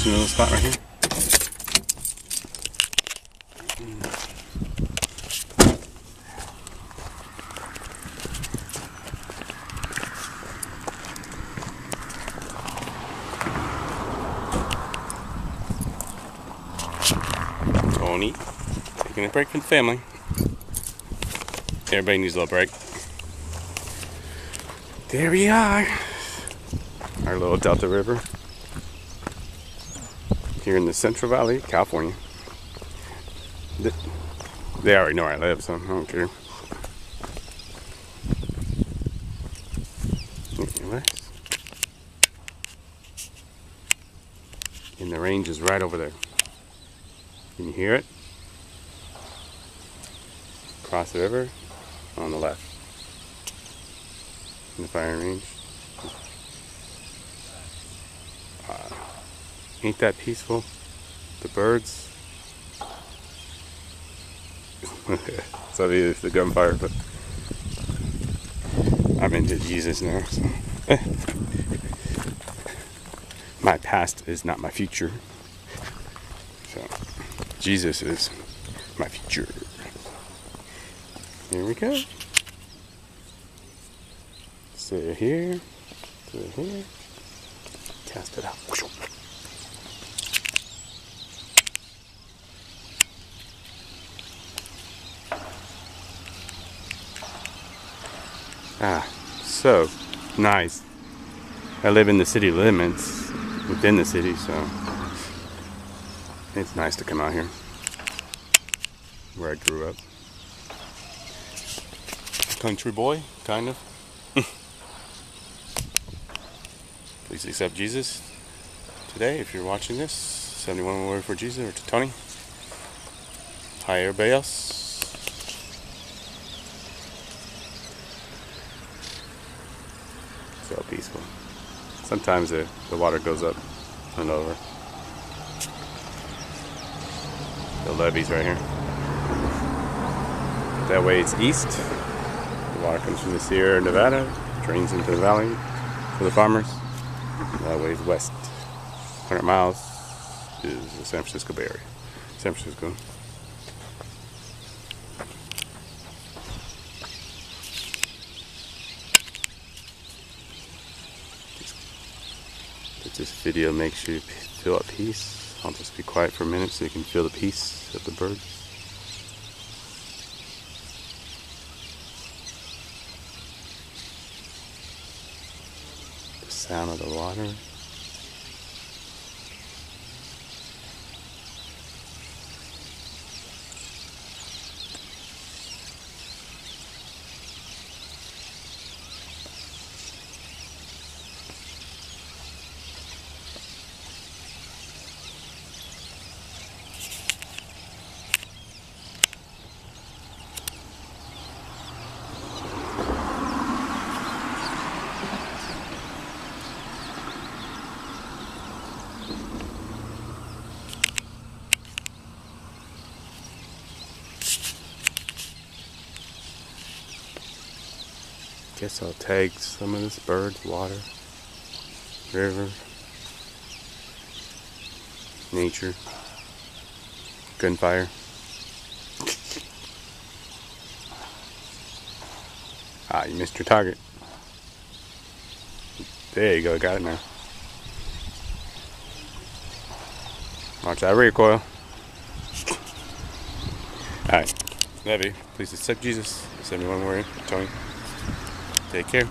nice little spot right here. Tony, taking a break from the family. Everybody needs a little break. There we are. Our little Delta River. Here in the Central Valley, California. They already know where I live, so I don't care. Anyways. And the range is right over there. Can you hear it? Across the river on the left. In the firing range. Ain't that peaceful? The birds. So it's the gunfire, but I'm into Jesus now. So. My past is not my future. So Jesus is my future. Here we go. Sit here. Sit here. Cast it out. Ah, so nice. I live in the city limits, within the city, so it's nice to come out here, where I grew up. Country boy, kind of. Please accept Jesus today if you're watching this. 71 word for Jesus, or to Tony. Hi everybody else. So peaceful. Sometimes the water goes up and over. The levees right here. That way it's east. The water comes from the Sierra Nevada, drains into the valley for the farmers. That way is west. 100 miles is the San Francisco Bay Area. San Francisco. If this video makes you feel at peace, I'll just be quiet for a minute so you can feel the peace of the birds. The sound of the water. Guess I'll tag some of this birds, water, river, nature, gunfire. Ah, you missed your target. There you go, got it now. Watch that recoil. Alright, love you. Please accept Jesus. 71 word, Tony. Take care.